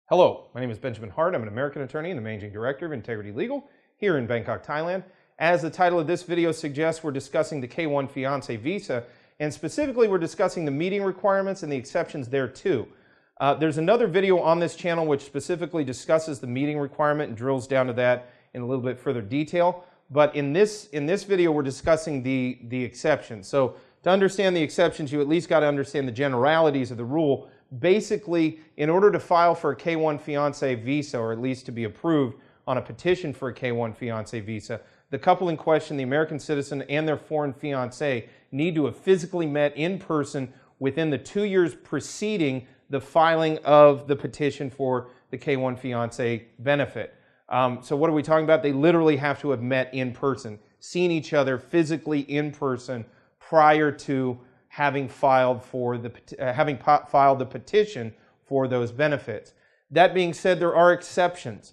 Hello, my name is Benjamin Hart. I'm an American attorney and the Managing Director of Integrity Legal here in Bangkok, Thailand. As the title of this video suggests, we're discussing the K-1 Fiancé visa, and specifically we're discussing the meeting requirements and the exceptions thereto. There's another video on this channel which specifically discusses the meeting requirement and drills down to that in a little bit further detail. But in this video, we're discussing the exceptions. So to understand the exceptions, you at least got to understand the generalities of the rule. Basically, in order to file for a K-1 Fiancé visa, or at least to be approved on a petition for a K-1 Fiancé visa, the couple in question, the American citizen and their foreign fiancé, need to have physically met in person within the 2 years preceding the filing of the petition for the K-1 Fiancé benefit. So what are we talking about? They literally have to have met in person, seen each other physically in person prior to having filed the petition for those benefits. That being said, there are exceptions.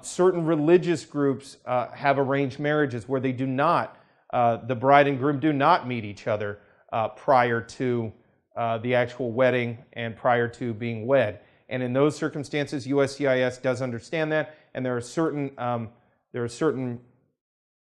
Certain religious groups have arranged marriages where they do not, the bride and groom do not meet each other prior to the actual wedding and prior to being wed. And in those circumstances, USCIS does understand that, and there are certain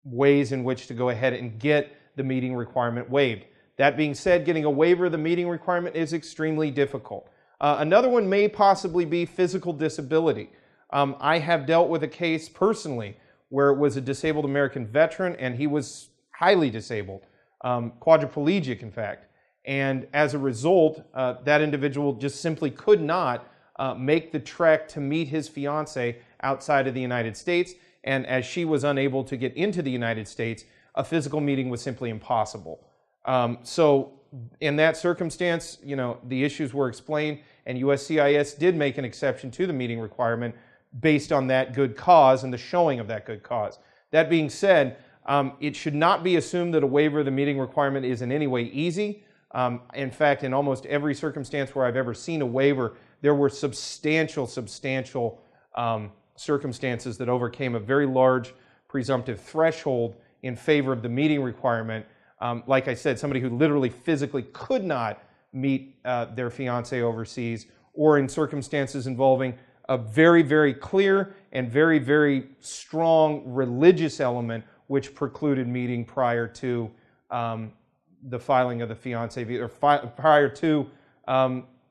ways in which to go ahead and get the meeting requirement waived. That being said, getting a waiver of the meeting requirement is extremely difficult. Another one may possibly be physical disability. I have dealt with a case personally where it was a disabled American veteran, and he was highly disabled, quadriplegic in fact. And as a result, that individual just simply could not make the trek to meet his fiancée outside of the United States. And as she was unable to get into the United States, a physical meeting was simply impossible. So in that circumstance, you know, the issues were explained, and USCIS did make an exception to the meeting requirement based on that good cause and the showing of that good cause. That being said, it should not be assumed that a waiver of the meeting requirement is in any way easy. In fact, in almost every circumstance where I've ever seen a waiver, there were substantial circumstances that overcame a very large presumptive threshold in favor of the meeting requirement. Like I said, somebody who literally physically could not meet their fiancé overseas, or in circumstances involving a very, very clear and very, very strong religious element which precluded meeting prior to the filing of the fiancé visa, or prior to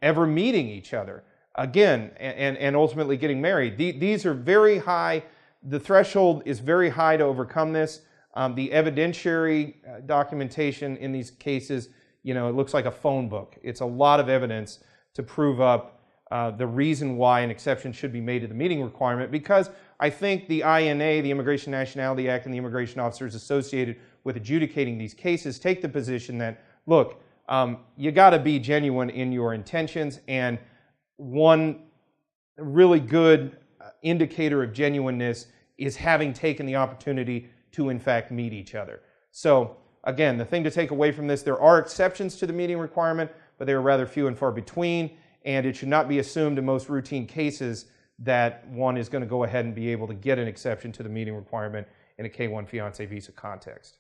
ever meeting each other again and ultimately getting married. These are very high. The threshold is very high to overcome this. The evidentiary documentation in these cases, you know, it looks like a phone book. It's a lot of evidence to prove up the reason why an exception should be made to the meeting requirement, because I think the INA, the Immigration Nationality Act, and the immigration officers associated with adjudicating these cases take the position that, look, you got to be genuine in your intentions, and one really good indicator of genuineness is having taken the opportunity to in fact meet each other. So again, the thing to take away from this, there are exceptions to the meeting requirement, but they are rather few and far between, and it should not be assumed in most routine cases that one is going to go ahead and be able to get an exception to the meeting requirement in a K-1 Fiancé visa context.